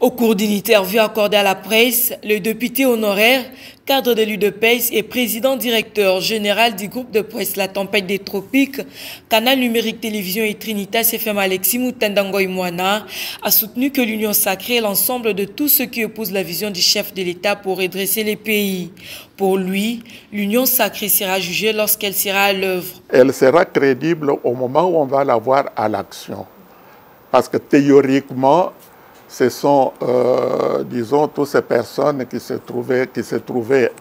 Au cours d'une interview accordée à la presse, le député honoraire, cadre de l'UDPS et président-directeur général du groupe de presse La Tempête des Tropiques, Canal numérique télévision et Trinitas FM Alexis Mutandangoy Moana, a soutenu que l'Union sacrée est l'ensemble de tout ce qui oppose la vision du chef de l'État pour redresser les pays. Pour lui, l'Union sacrée sera jugée lorsqu'elle sera à l'œuvre. Elle sera crédible au moment où on va la voir à l'action. Parce que théoriquement, ce sont, disons, toutes ces personnes qui se trouvaient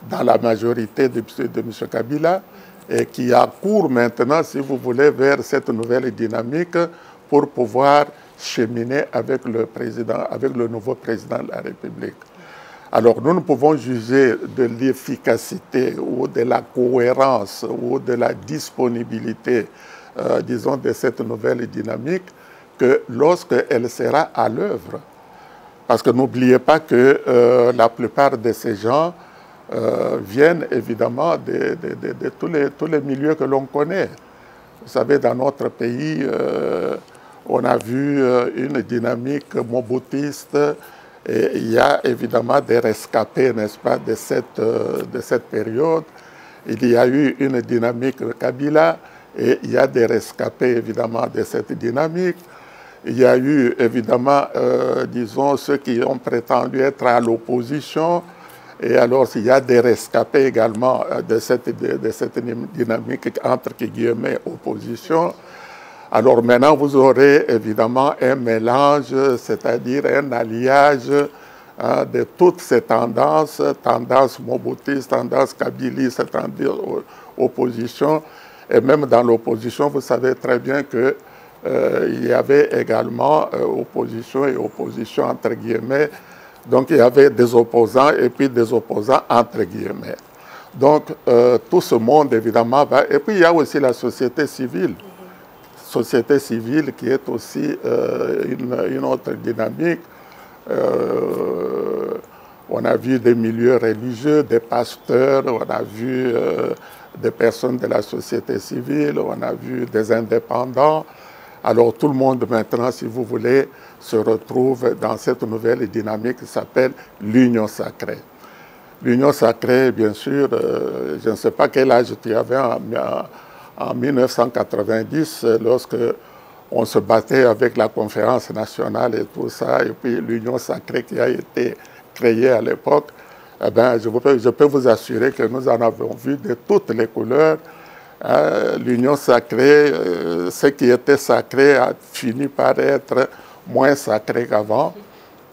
dans la majorité de M. Kabila et qui accourent maintenant, si vous voulez, vers cette nouvelle dynamique pour pouvoir cheminer avec le nouveau président de la République. Alors nous ne pouvons juger de l'efficacité ou de la cohérence ou de la disponibilité, disons, de cette nouvelle dynamique que lorsqu'elle sera à l'œuvre. Parce que n'oubliez pas que la plupart de ces gens viennent évidemment de tous les milieux que l'on connaît. Vous savez, dans notre pays, on a vu une dynamique mobutiste et il y a évidemment des rescapés, n'est-ce pas, de cette période. Il y a eu une dynamique de Kabila et il y a des rescapés évidemment de cette dynamique. Il y a eu évidemment, disons, ceux qui ont prétendu être à l'opposition. Et alors, il y a des rescapés également de cette dynamique entre guillemets opposition. Alors maintenant, vous aurez évidemment un mélange, c'est-à-dire un alliage de toutes ces tendances mobutistes, tendances kabylistes, tendances opposition. Et même dans l'opposition, vous savez très bien que il y avait également opposition et opposition entre guillemets. Donc il y avait des opposants et puis des opposants entre guillemets. Donc tout ce monde évidemment va. Et puis il y a aussi la société civile. Société civile qui est aussi une autre dynamique. On a vu des milieux religieux, des pasteurs, on a vu des personnes de la société civile, on a vu des indépendants. Alors tout le monde maintenant, si vous voulez, se retrouve dans cette nouvelle dynamique qui s'appelle l'Union sacrée. L'Union sacrée, bien sûr, je ne sais pas quel âge tu avais en 1990, lorsque on se battait avec la conférence nationale et tout ça, et puis l'Union sacrée qui a été créée à l'époque, eh bien, je peux vous assurer que nous en avons vu de toutes les couleurs. L'union sacrée, ce qui était sacré a fini par être moins sacré qu'avant.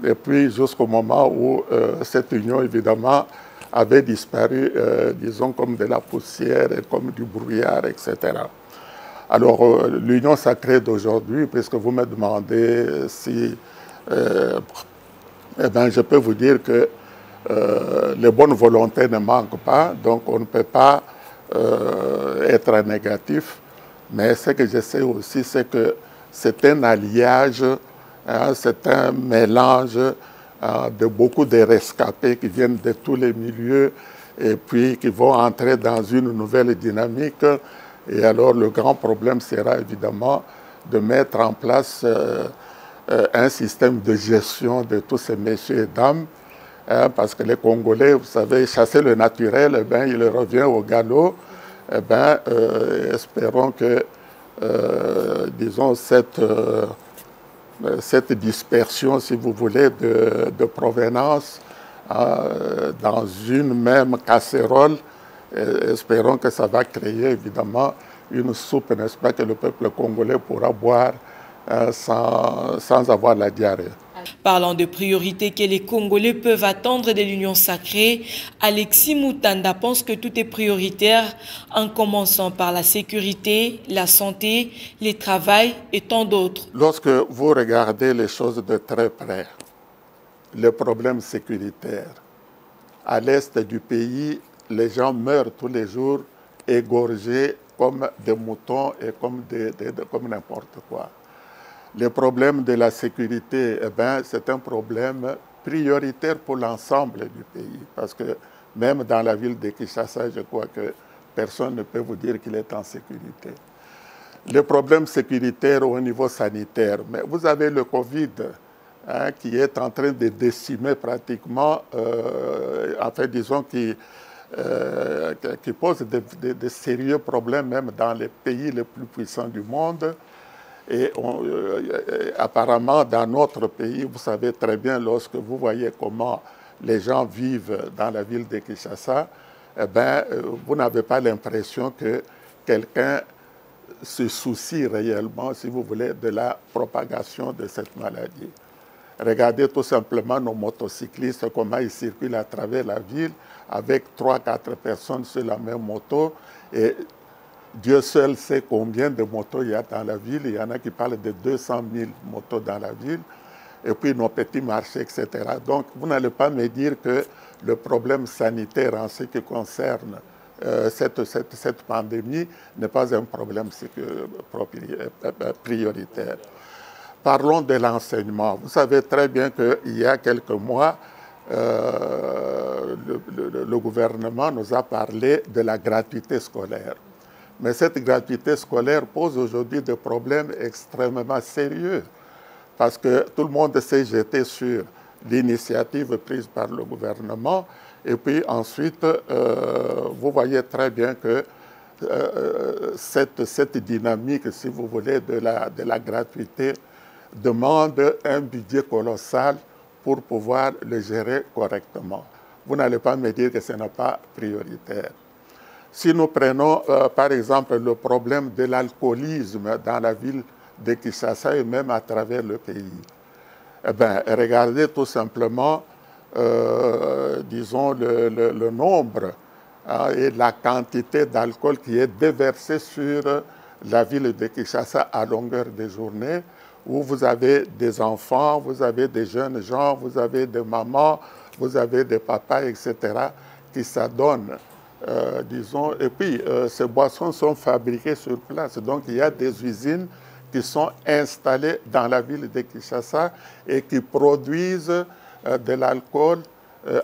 Et puis jusqu'au moment où cette union, évidemment, avait disparu, disons, comme de la poussière, comme du brouillard, etc. Alors, l'union sacrée d'aujourd'hui, puisque vous me demandez si... eh bien, je peux vous dire que les bonnes volontés ne manquent pas, donc on ne peut pas être négatif, mais ce que je sais aussi, c'est que c'est un alliage, c'est un mélange de beaucoup de rescapés qui viennent de tous les milieux et puis qui vont entrer dans une nouvelle dynamique. Et alors le grand problème sera évidemment de mettre en place un système de gestion de tous ces messieurs et dames, parce que les Congolais, vous savez, chasser le naturel, eh bien, il revient au galop. Eh bien, espérons que, disons, cette dispersion, si vous voulez, de provenance dans une même casserole, espérons que ça va créer, évidemment, une soupe, n'est-ce pas, que le peuple congolais pourra boire sans avoir la diarrhée. Parlant de priorités que les Congolais peuvent attendre de l'Union sacrée, Alexis Mutanda pense que tout est prioritaire, en commençant par la sécurité, la santé, le travail et tant d'autres. Lorsque vous regardez les choses de très près, les problèmes sécuritaires, à l'est du pays, les gens meurent tous les jours égorgés comme des moutons et comme n'importe quoi. Le problème de la sécurité, eh bien, c'est un problème prioritaire pour l'ensemble du pays. Parce que même dans la ville de Kinshasa, je crois que personne ne peut vous dire qu'il est en sécurité. Le problème sécuritaire au niveau sanitaire, mais vous avez le Covid, hein, qui est en train de décimer pratiquement, enfin disons, qui pose de sérieux problèmes même dans les pays les plus puissants du monde. Et apparemment, dans notre pays, vous savez très bien, lorsque vous voyez comment les gens vivent dans la ville de Kinshasa, eh ben, vous n'avez pas l'impression que quelqu'un se soucie réellement, si vous voulez, de la propagation de cette maladie. Regardez tout simplement nos motocyclistes, comment ils circulent à travers la ville avec 3-4 personnes sur la même moto. Et Dieu seul sait combien de motos il y a dans la ville. Il y en a qui parlent de 200 000 motos dans la ville. Et puis nos petits marchés, etc. Donc, vous n'allez pas me dire que le problème sanitaire en ce qui concerne cette pandémie n'est pas un problème prioritaire. Parlons de l'enseignement. Vous savez très bien qu'il y a quelques mois, le gouvernement nous a parlé de la gratuité scolaire. Mais cette gratuité scolaire pose aujourd'hui des problèmes extrêmement sérieux parce que tout le monde s'est jeté sur l'initiative prise par le gouvernement et puis ensuite, vous voyez très bien que cette dynamique, si vous voulez, de la gratuité demande un budget colossal pour pouvoir le gérer correctement. Vous n'allez pas me dire que ce n'est pas prioritaire. Si nous prenons, par exemple, le problème de l'alcoolisme dans la ville de Kinshasa et même à travers le pays, eh bien, regardez tout simplement, disons, le nombre et la quantité d'alcool qui est déversée sur la ville de Kinshasa à longueur de journée, où vous avez des enfants, vous avez des jeunes gens, vous avez des mamans, vous avez des papas, etc., qui s'adonnent, disons. Et puis, ces boissons sont fabriquées sur place. Donc, il y a des usines qui sont installées dans la ville de Kinshasa et qui produisent de l'alcool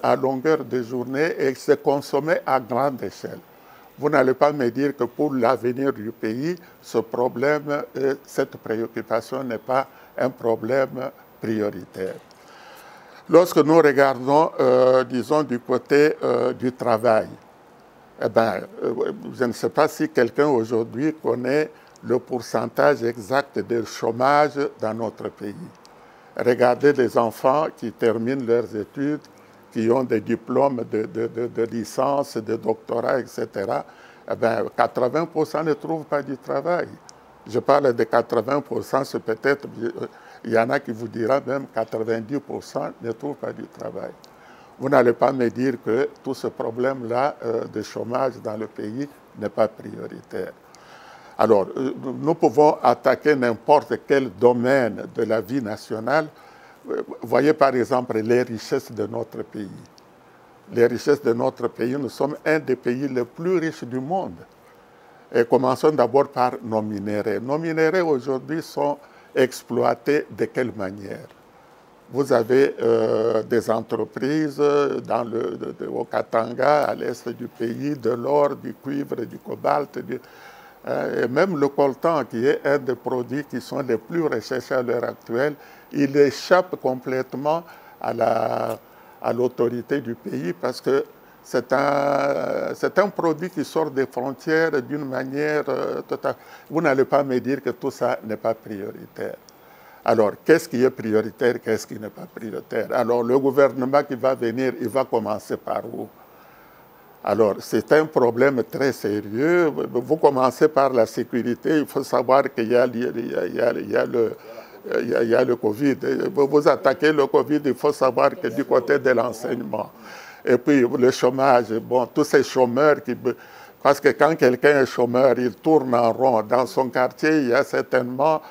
à longueur de journée et qui se consommé à grande échelle. Vous n'allez pas me dire que pour l'avenir du pays, ce problème, cette préoccupation n'est pas un problème prioritaire. Lorsque nous regardons, disons, du côté du travail, eh bien, je ne sais pas si quelqu'un aujourd'hui connaît le pourcentage exact de chômage dans notre pays. Regardez les enfants qui terminent leurs études, qui ont des diplômes de licence, de doctorat, etc., eh bien, 80% ne trouvent pas du travail. Je parle de 80%, c'est peut-être, il y en a qui vous diront même 90% ne trouvent pas du travail. Vous n'allez pas me dire que tout ce problème-là de chômage dans le pays n'est pas prioritaire. Alors, nous pouvons attaquer n'importe quel domaine de la vie nationale. Voyez par exemple les richesses de notre pays. Les richesses de notre pays, nous sommes un des pays les plus riches du monde. Et commençons d'abord par nos minéraux. Nos minéraux aujourd'hui sont exploités de quelle manière? Vous avez des entreprises au Katanga, à l'est du pays, de l'or, du cuivre, du cobalt, et même le coltan, qui est un des produits qui sont les plus recherchés à l'heure actuelle, il échappe complètement à l'autorité du pays parce que c'est un produit qui sort des frontières d'une manière totale. Vous n'allez pas me dire que tout ça n'est pas prioritaire. Alors, qu'est-ce qui est prioritaire, qu'est-ce qui n'est pas prioritaire? Alors, le gouvernement qui va venir, il va commencer par où? Alors, c'est un problème très sérieux. Vous commencez par la sécurité. Il faut savoir qu'il y a le Covid. Vous attaquez le Covid, il faut savoir que du côté de l'enseignement. Et puis, le chômage, bon, tous ces chômeurs parce que quand quelqu'un est chômeur, il tourne en rond. Dans son quartier, il y a certainement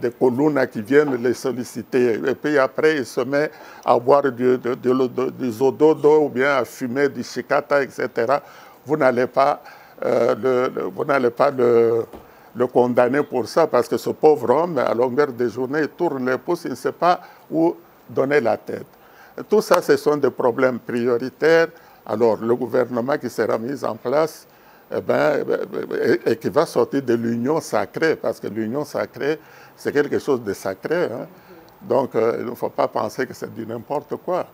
des colonnes qui viennent les solliciter. Et puis après, il se met à boire du zododo ou bien à fumer du chikata, etc. Vous n'allez pas le condamner pour ça parce que ce pauvre homme, à longueur de journée, il tourne les pouces, il ne sait pas où donner la tête. Tout ça, ce sont des problèmes prioritaires. Alors, le gouvernement qui sera mis en place, et qui va sortir de l'union sacrée, parce que l'union sacrée, c'est quelque chose de sacré. Hein. Donc, il ne faut pas penser que c'est du n'importe quoi.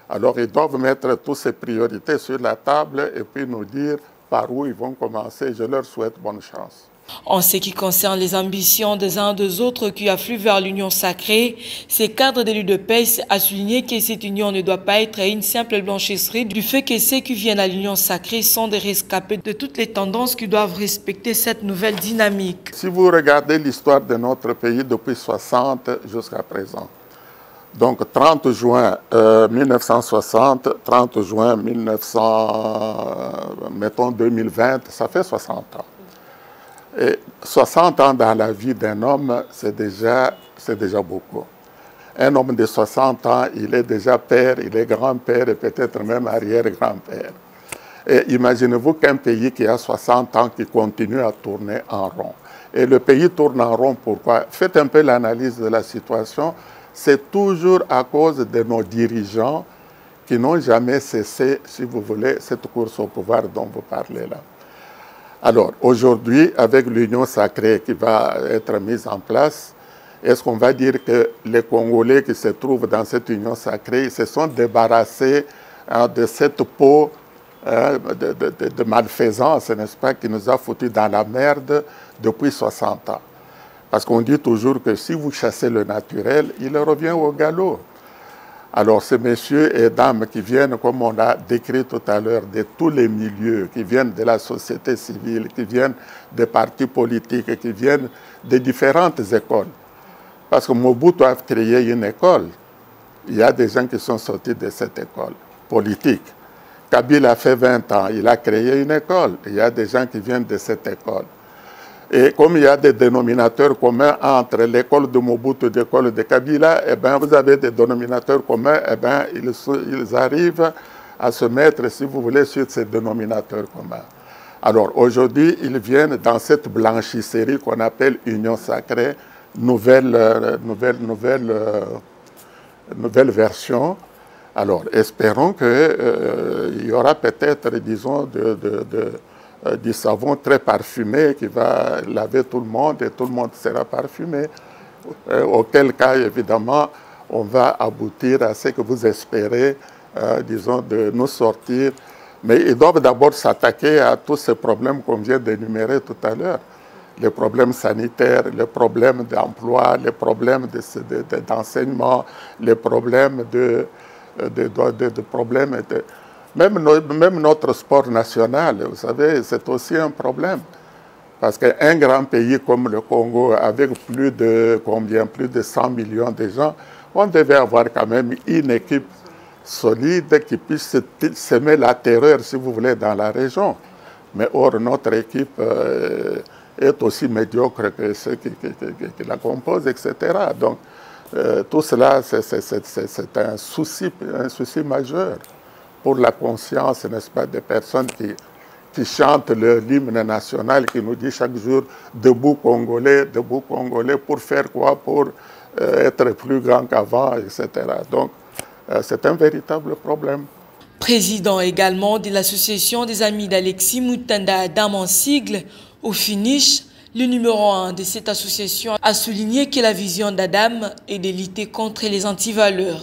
Alors, ils doivent mettre toutes ces priorités sur la table et puis nous dire par où ils vont commencer. Je leur souhaite bonne chance. En ce qui concerne les ambitions des uns des autres qui affluent vers l'union sacrée, ce cadre de l'UDPS a souligné que cette union ne doit pas être une simple blanchisserie du fait que ceux qui viennent à l'union sacrée sont des rescapés de toutes les tendances qui doivent respecter cette nouvelle dynamique. Si vous regardez l'histoire de notre pays depuis 60 jusqu'à présent, donc 30 juin 1960, 30 juin 2020, ça fait 60 ans. Et 60 ans dans la vie d'un homme, c'est déjà beaucoup. Un homme de 60 ans, il est déjà père, il est grand-père et peut-être même arrière-grand-père. Et imaginez-vous qu'un pays qui a 60 ans qui continue à tourner en rond. Et le pays tourne en rond, pourquoi? Faites un peu l'analyse de la situation. C'est toujours à cause de nos dirigeants qui n'ont jamais cessé, si vous voulez, cette course au pouvoir dont vous parlez là. Alors, aujourd'hui, avec l'union sacrée qui va être mise en place, est-ce qu'on va dire que les Congolais qui se trouvent dans cette union sacrée se sont débarrassés de cette peau de malfaisance, n'est-ce pas, qui nous a foutus dans la merde depuis 60 ans? Parce qu'on dit toujours que si vous chassez le naturel, il revient au galop. Alors, ces messieurs et dames qui viennent, comme on l'a décrit tout à l'heure, de tous les milieux, qui viennent de la société civile, qui viennent des partis politiques, qui viennent de différentes écoles. Parce que Mobutu a créé une école. Il y a des gens qui sont sortis de cette école politique. Kabila a fait 20 ans, il a créé une école. Il y a des gens qui viennent de cette école. Et comme il y a des dénominateurs communs entre l'école de Mobutu et l'école de Kabila, eh bien, vous avez des dénominateurs communs, eh bien, ils arrivent à se mettre, si vous voulez, sur ces dénominateurs communs. Alors aujourd'hui, ils viennent dans cette blanchisserie qu'on appelle Union sacrée, nouvelle version. Alors espérons qu'il y aura peut-être, disons, du savon très parfumé qui va laver tout le monde et tout le monde sera parfumé. Auquel cas, évidemment, on va aboutir à ce que vous espérez, disons, de nous sortir. Mais ils doivent d'abord s'attaquer à tous ces problèmes qu'on vient d'énumérer tout à l'heure. Les problèmes sanitaires, les problèmes d'emploi, les problèmes d'enseignement, les problèmes Même notre sport national, vous savez, c'est aussi un problème. Parce qu'un grand pays comme le Congo, avec plus de 100 millions de gens, on devait avoir quand même une équipe solide qui puisse semer la terreur, si vous voulez, dans la région. Mais or, notre équipe est aussi médiocre que ceux qui la composent, etc. Donc, tout cela, c'est un souci majeur pour la conscience, n'est-ce pas, des personnes qui chantent l'hymne national, qui nous dit chaque jour « Debout Congolais, pour faire quoi? Pour être plus grand qu'avant, etc. » Donc, c'est un véritable problème. Président également de l'association des amis d'Alexis Mutanda Adam en sigle, au finish, le numéro 1 de cette association a souligné que la vision d'Adam est de lutter contre les antivaleurs.